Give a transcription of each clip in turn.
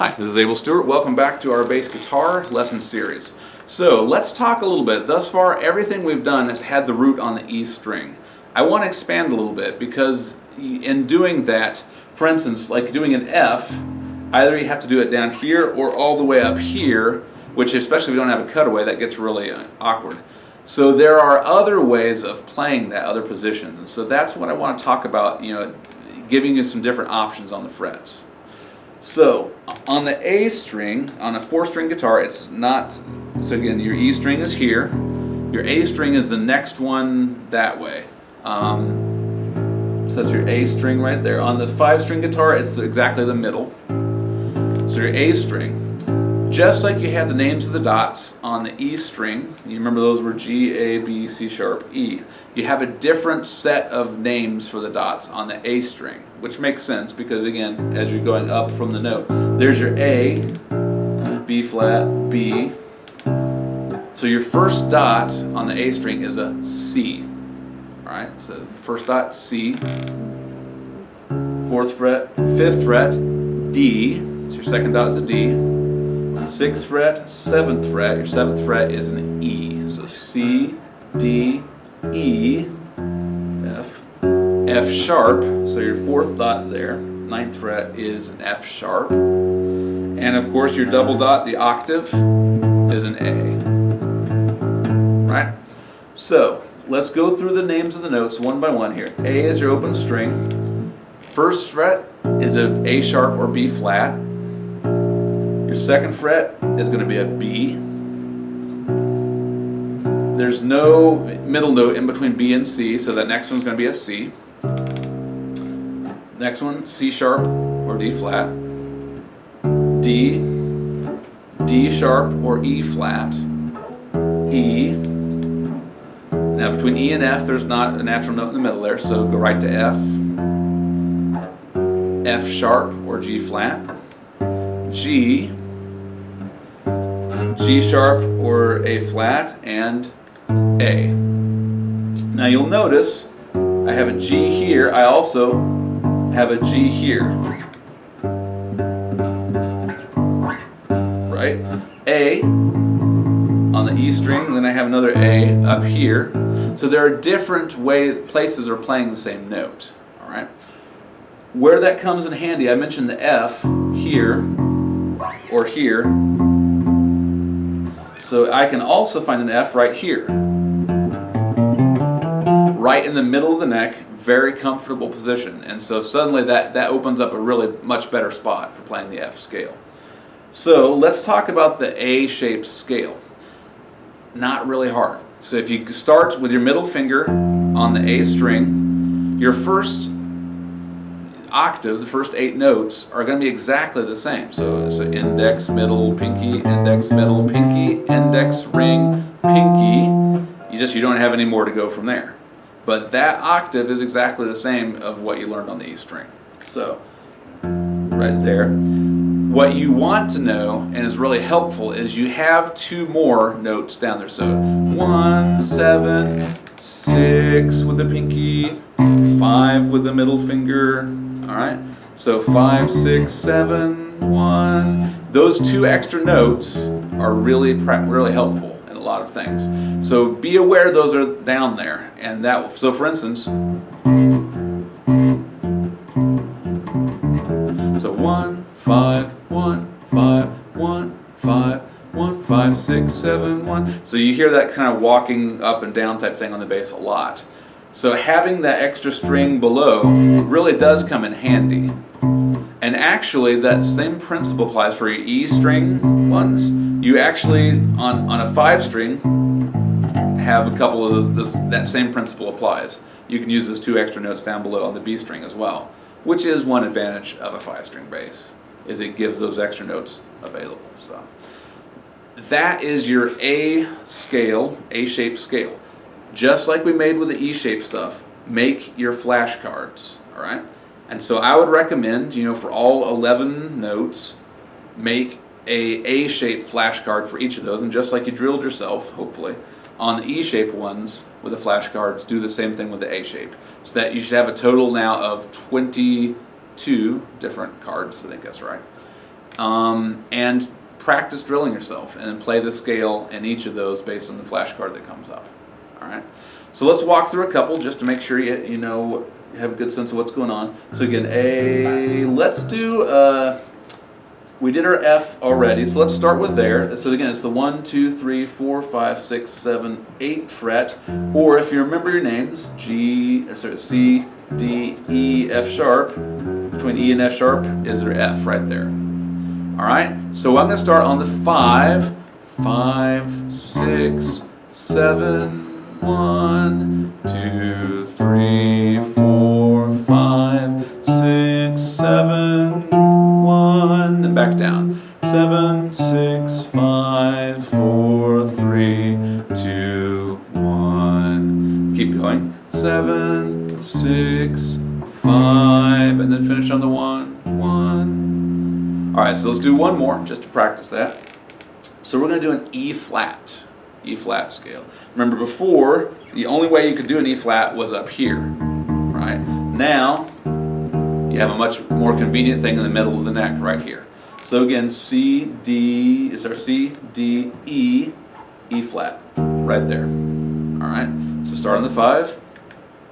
Hi, this is Abel Stewart. Welcome back to our bass guitar lesson series. So let's talk a little bit. Thus far, everything we've done has had the root on the E string. I want to expand a little bit because in doing that, for instance, like doing an F, either you have to do it down here or all the way up here, which especially if you don't have a cutaway, that gets really awkward. So there are other ways of playing that, other positions, and so that's what I want to talk about, giving you some different options on the frets. So on the A string, on a 4-string guitar, it's not, so again, your E string is here, your A string is the next one that way. So that's your A string right there. On the 5-string guitar, it's exactly the middle. So your A string, just like you had the names of the dots on the E string, you remember those were G, A, B, C sharp, E. You have a different set of names for the dots on the A string, which makes sense because again, as you're going up from the note, there's your A, B flat, B. So your first dot on the A string is a C. Alright, so first dot C, 4th fret, 5th fret, D, so your second dot is a D. 6th fret, 7th fret, your 7th fret is an E. So C, D, E, F, F sharp, so your 4th dot there, 9th fret is an F sharp. And of course your double dot, the octave, is an A. Right? So let's go through the names of the notes one by one here. A is your open string. 1st fret is an A sharp or B flat. Your 2nd fret is going to be a B. There's no middle note in between B and C, so that next one's going to be a C. Next one, C sharp or D flat. D, D sharp or E flat. E. Now between E and F, there's not a natural note in the middle there, so go right to F. F sharp or G flat. G, G sharp or A flat, and A. Now you'll notice I have a G here, I also have a G here. Right? A on the E string, and then I have another A up here. So there are different places are playing the same note. Alright? Where that comes in handy, I mentioned the F here or here. So I can also find an F right here. Right in the middle of the neck, very comfortable position. And so suddenly that opens up a really much better spot for playing the F scale. So let's talk about the A-shaped scale. Not really hard. So if you start with your middle finger on the A string, your first octave, the first 8 notes, are going to be exactly the same. So index, middle, pinky, index, middle, pinky, index, ring, pinky. You don't have any more to go from there. But that octave is exactly the same of what you learned on the E string. So, right there. What you want to know, and is really helpful, is you have 2 more notes down there. So 1, 7, 6 with the pinky, 5 with the middle finger. Alright, so 5, 6, 7, 1. Those 2 extra notes are really helpful in a lot of things. So be aware those are down there. And so for instance, so 1, 5, 1, 5, 1, 5, 1, 5, 6, 7, 1. So you hear that kind of walking up and down type thing on the bass a lot. So having that extra string below really does come in handy. And actually that same principle applies for your E string ones. You actually, on a 5-string, have a couple of those, that same principle applies. You can use those 2 extra notes down below on the B string as well, which is one advantage of a 5-string bass, is it gives those extra notes available. So that is your A scale, A-shaped scale. Just like we made with the E-shaped stuff, make your flashcards, alright? And so I would recommend, for all 11 notes, make a A-shaped flashcard for each of those, and just like you drilled yourself, hopefully, on the E-shaped ones with the flashcards, do the same thing with the A-shape. So that you should have a total now of 22 different cards, I think that's right. and practice drilling yourself, and then play the scale in each of those based on the flashcard that comes up. All right. So let's walk through a couple just to make sure you know, you have a good sense of what's going on. So again, let's do. We did our F already, so let's start with there. So again, it's the 1, 2, 3, 4, 5, 6, 7, 8th fret, or if you remember your names, C, D, E, F sharp. Between E and F sharp is your F right there. All right. So I'm going to start on the 5, 5, 6, 7, 1, 2, 3, 4, 5, 6, 7, 1, then back down. 7, 6, 5, 4, 3, 2, 1. Keep going. 7, 6, 5, and then finish on the 1, 1. All right, so let's do one more just to practice that. So we're going to do an E flat scale. Remember before, the only way you could do an E flat was up here, right? Now, you have a much more convenient thing in the middle of the neck right here. So again, C, D, is our C, D, E, E flat, right there. All right, so start on the 5.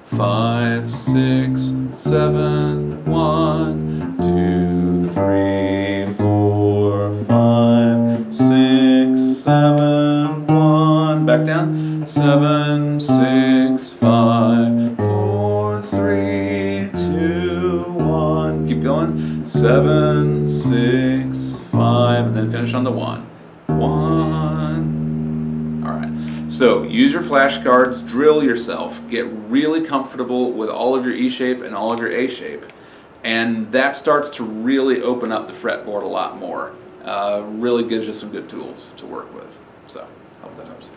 5, 6, 7, 1, 2, 3, 4, 5, 6, 7, 1. Back down. 7, 6, 5, 4, 3, 2, 1. Keep going. 7, 6, 5, and then finish on the 1. 1. All right. So use your flashcards, drill yourself, get really comfortable with all of your E shape and all of your A shape, and that starts to really open up the fretboard a lot more. Really gives you some good tools to work with. So, hope that helps.